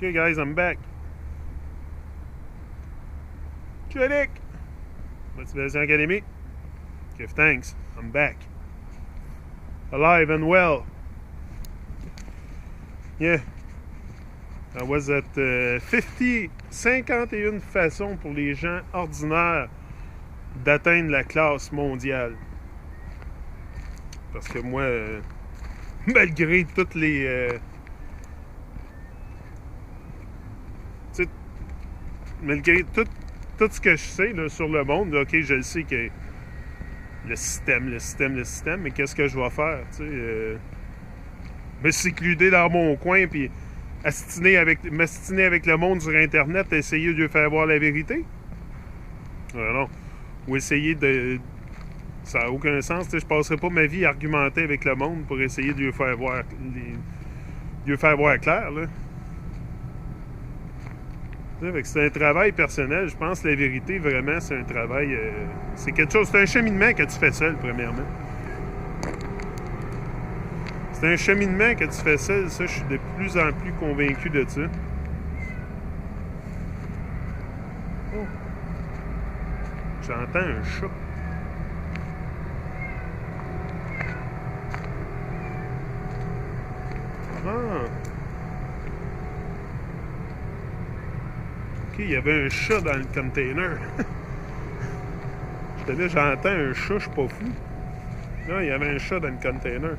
Okay, guys, I'm back. Critic! Motivation Academy. Give thanks. I'm back. Alive and well. Yeah. I was at 51 façons pour les gens ordinaires d'atteindre la classe mondiale. Parce que moi, malgré toutes les... malgré tout ce que je sais là, sur le monde, là, OK, je le sais que le système, mais qu'est-ce que je vais faire? Me secluder dans mon coin puis m'astiner avec le monde sur Internet, essayer de lui faire voir la vérité? Non. Ou essayer de... Ça n'a aucun sens. Je ne passerai pas ma vie à argumenter avec le monde pour essayer de lui faire voir, clair. Là. C'est un travail personnel. Je pense que la vérité, vraiment, c'est un travail... c'est quelque chose... C'est un cheminement que tu fais seul, premièrement. C'est un cheminement que tu fais seul. Ça, je suis de plus en plus convaincu de ça. Oh. J'entends un chat. Ah! OK, il y avait un chat dans le container. J'étais là, j'entends un chat, je suis pas fou. Non, il y avait un chat dans le container.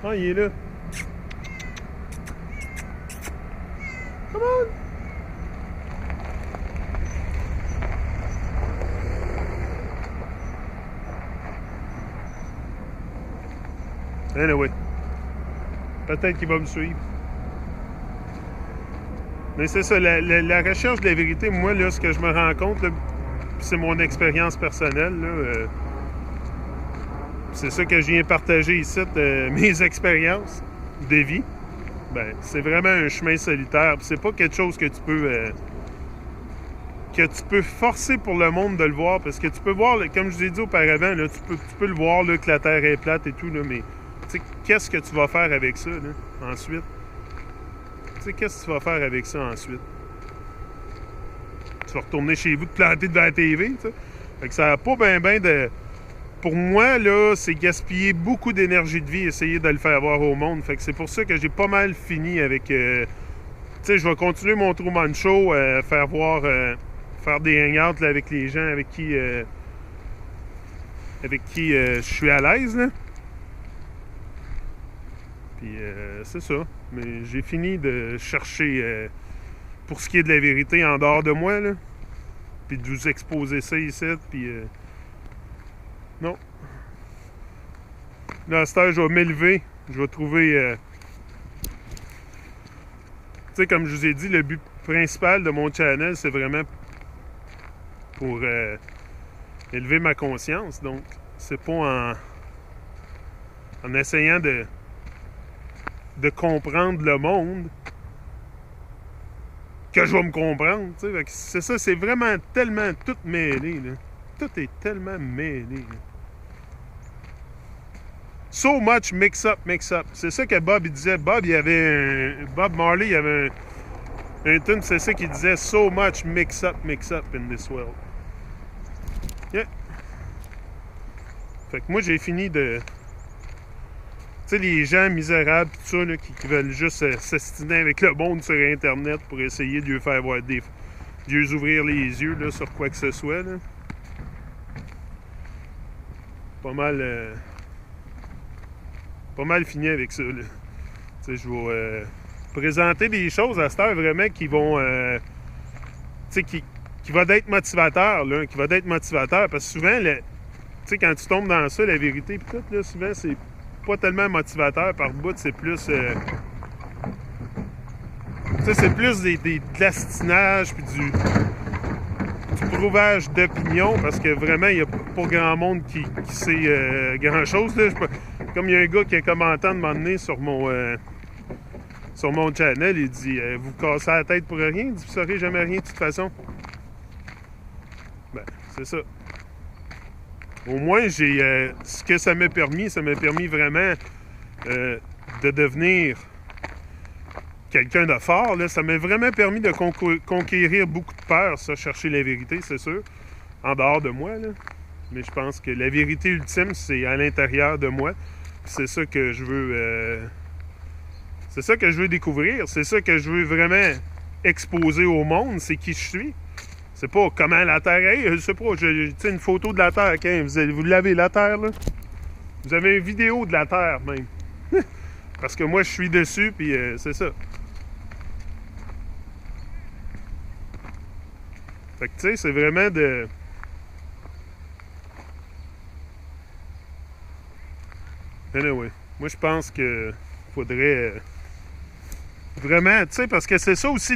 Ah, il est là. Come on! Anyway. Peut-être qu'il va me suivre. Mais c'est ça, la recherche de la vérité, moi, là, ce que je me rends compte, là, c'est mon expérience personnelle, là, c'est ça que je viens partager ici, mes expériences de vie. Ben, c'est vraiment un chemin solitaire. C'est pas quelque chose que tu peux forcer pour le monde de le voir, parce que tu peux voir, comme je vous ai dit auparavant, là, tu peux le voir là, que la Terre est plate et tout, là, mais qu'est-ce que tu vas faire avec ça là, ensuite? Qu'est-ce que tu vas faire avec ça ensuite? Tu vas retourner chez vous, te planter devant la TV, t'sais? Fait que ça n'a pas bien de... Pour moi, là, c'est gaspiller beaucoup d'énergie de vie, essayer de le faire voir au monde. Fait que c'est pour ça que j'ai pas mal fini avec... je vais continuer mon Truman Show, faire des hangouts là, avec les gens avec qui je suis à l'aise, là. Puis c'est ça. Mais j'ai fini de chercher pour ce qui est de la vérité en dehors de moi, là. Puis de vous exposer ça ici. Puis non. Là, à cette heure, je vais m'élever. Je vais trouver... comme je vous ai dit, le but principal de mon channel, c'est vraiment pour élever ma conscience. Donc, c'est pas en essayant de comprendre le monde que je vais me comprendre. C'est ça, c'est vraiment tellement tout mêlé. Là. Tout est tellement mêlé. Là. So much mix-up. C'est ça que Bob il disait. Bob Marley, il avait un tune, c'est ça qu'il disait. So much mix-up in this world. Yeah. Fait que moi, j'ai fini de... Tu sais, les gens misérables, tout ça, là, qui veulent juste s'astiner avec le monde sur Internet pour essayer de lui faire voir de lui ouvrir les yeux là, sur quoi que ce soit. Là. Pas mal fini avec ça. Là. Tu sais, je vais présenter des choses à cette heure vraiment qui vont... tu sais, qui va être motivateur, là, parce que souvent, tu sais, quand tu tombes dans ça, la vérité, pis tout, là, souvent, c'est pas tellement motivateur par bout, c'est plus c'est plus de l'astinage puis du prouvage d'opinion parce que vraiment il n'y a pas grand monde qui sait grand chose là. Comme il y a un gars qui a commenté à un moment donné sur mon channel, il dit vous cassez la tête pour rien, il dit vous saurez jamais rien de toute façon. Ben c'est ça. Au moins, ce que ça m'a permis vraiment de devenir quelqu'un de fort, là. Ça m'a vraiment permis de conquérir beaucoup de peur, ça, chercher la vérité, c'est sûr, en dehors de moi, là. Mais je pense que la vérité ultime, c'est à l'intérieur de moi. C'est ça que je veux... c'est ça que je veux découvrir. C'est ça que je veux vraiment exposer au monde. C'est qui je suis. C'est pas comment la Terre est. Je sais pas, tu sais, une photo de la Terre. Quand vous l'avez, la Terre, là. Vous avez une vidéo de la Terre, même. Parce que moi, je suis dessus, puis c'est ça. Fait que, tu sais, c'est vraiment de... Anyway, moi, je pense que faudrait vraiment, tu sais, parce que c'est ça aussi,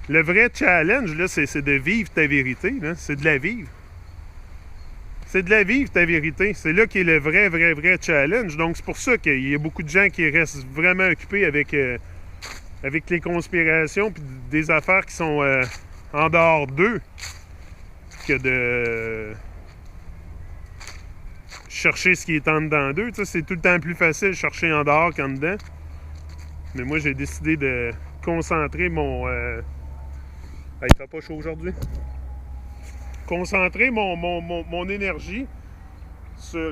le vrai challenge, là, c'est de vivre ta vérité, là. C'est de la vivre. C'est de la vivre, ta vérité. C'est là qu'est le vrai challenge. Donc, c'est pour ça qu'il y a beaucoup de gens qui restent vraiment occupés avec les conspirations puis des affaires qui sont en dehors d'eux que de chercher ce qui est en dedans d'eux. Tu sais, c'est tout le temps plus facile de chercher en dehors qu'en dedans. Mais moi, j'ai décidé de concentrer mon... il fait pas chaud aujourd'hui. Concentrer mon énergie sur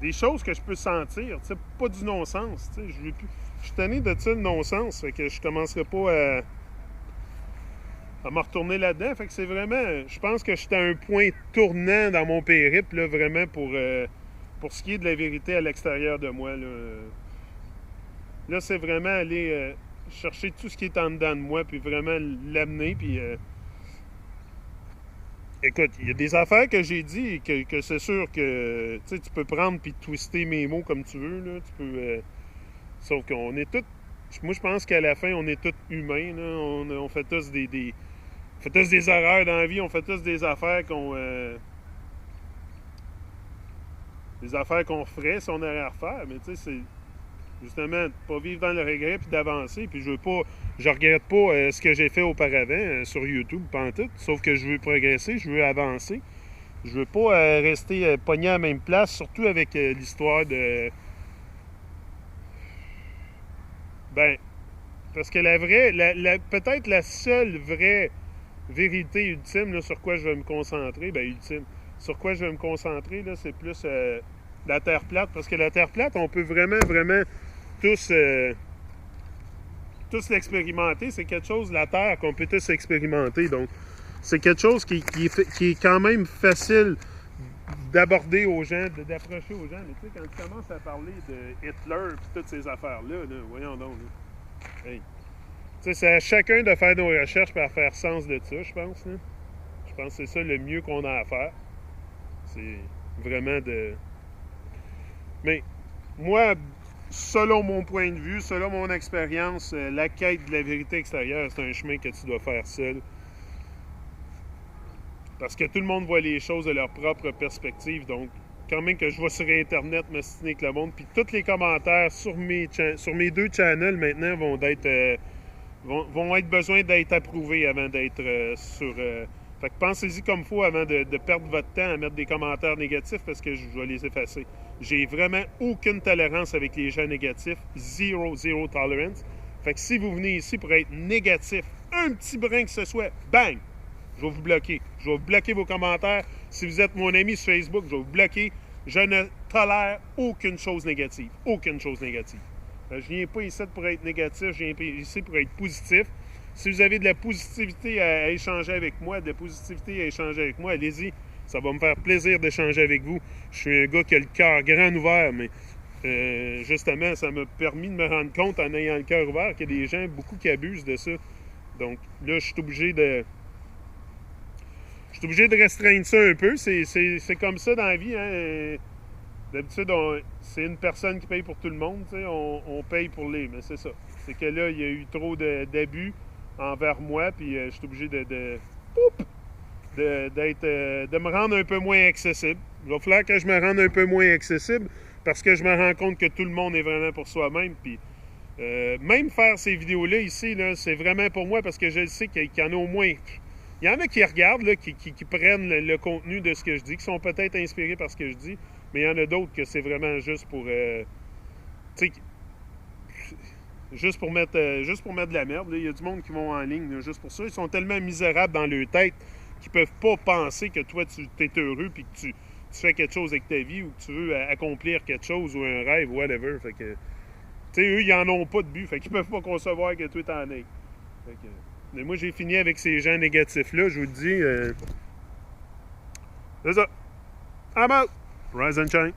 des choses que je peux sentir, tu sais, pas du non-sens, tu sais, je suis tanné de ça, le non-sens, fait que je commencerai pas à me retourner là-dedans, fait que c'est vraiment, je pense que j'étais à un point tournant dans mon périple, là, vraiment pour ce qui est de la vérité à l'extérieur de moi, là c'est vraiment aller chercher tout ce qui est en dedans de moi, puis vraiment l'amener, puis... Écoute, il y a des affaires que j'ai dit que c'est sûr que tu peux prendre puis twister mes mots comme tu veux. Là. Tu peux, sauf qu'on est tous. Moi, je pense qu'à la fin, on est tous humains. Là. On fait tous des erreurs dans la vie. On fait tous des affaires qu'on ferait si on avait à refaire. Mais tu sais, c'est justement de pas vivre dans le regret puis d'avancer. Puis je regrette pas ce que j'ai fait auparavant sur YouTube, pantoute. Sauf que je veux progresser, je veux avancer. Je veux pas rester pogné à la même place, surtout avec l'histoire de... Ben, parce que peut-être la seule vraie vérité ultime là, sur quoi je vais me concentrer, sur quoi je vais me concentrer, là, c'est plus la Terre plate. Parce que la Terre plate, on peut vraiment tous l'expérimenter. C'est quelque chose, la Terre, qu'on peut tous expérimenter. Donc, c'est quelque chose qui est quand même facile d'aborder aux gens, d'approcher aux gens. Mais tu sais, quand tu commences à parler de Hitler et toutes ces affaires-là, voyons donc. Là. Hey. Tu sais, c'est à chacun de faire nos recherches pour faire sens de ça, je pense. Là. Je pense que c'est ça le mieux qu'on a à faire. C'est vraiment de... Mais moi, selon mon point de vue, selon mon expérience, la quête de la vérité extérieure, c'est un chemin que tu dois faire seul. Parce que tout le monde voit les choses de leur propre perspective. Donc, quand même que je vais sur Internet m'astiner avec le monde, puis tous les commentaires sur mes deux channels maintenant vont être besoin d'être approuvés avant d'être sur... Fait que pensez-y comme il faut avant de perdre votre temps à mettre des commentaires négatifs parce que je vais les effacer. J'ai vraiment aucune tolérance avec les gens négatifs. Zero tolerance. Fait que si vous venez ici pour être négatif, un petit brin que ce soit, bang! Je vais vous bloquer. Je vais vous bloquer vos commentaires. Si vous êtes mon ami sur Facebook, je vais vous bloquer. Je ne tolère aucune chose négative. Aucune chose négative. Je ne viens pas ici pour être négatif, je viens ici pour être positif. Si vous avez de la positivité à échanger avec moi, allez-y. Ça va me faire plaisir d'échanger avec vous. Je suis un gars qui a le cœur grand ouvert, mais justement, ça m'a permis de me rendre compte en ayant le cœur ouvert qu'il y a des gens, beaucoup qui abusent de ça. Donc là, je suis obligé de restreindre ça un peu. C'est comme ça dans la vie. Hein? D'habitude, c'est une personne qui paye pour tout le monde. On paye pour les... Mais c'est ça. C'est que là, il y a eu trop d'abus envers moi, puis je suis obligé de me rendre un peu moins accessible. Il va falloir que je me rende un peu moins accessible parce que je me rends compte que tout le monde est vraiment pour soi-même. Puis même faire ces vidéos-là ici, là, c'est vraiment pour moi parce que je sais qu'il y en a au moins... Il y en a qui regardent, là, qui prennent le contenu de ce que je dis, qui sont peut-être inspirés par ce que je dis, mais il y en a d'autres que c'est vraiment juste pour... tu sais, Juste pour mettre de la merde. Il y a du monde qui vont en ligne là, juste pour ça. Ils sont tellement misérables dans leur tête qu'ils peuvent pas penser que toi, tu es heureux puis que tu fais quelque chose avec ta vie ou que tu veux accomplir quelque chose ou un rêve, whatever. Fait que, tu sais, eux, ils en ont pas de but. Fait qu'ils peuvent pas concevoir que toi, t'en aies. Fait que, mais moi, j'ai fini avec ces gens négatifs-là. Je vous le dis. C'est ça. I'm out. Rise and shine.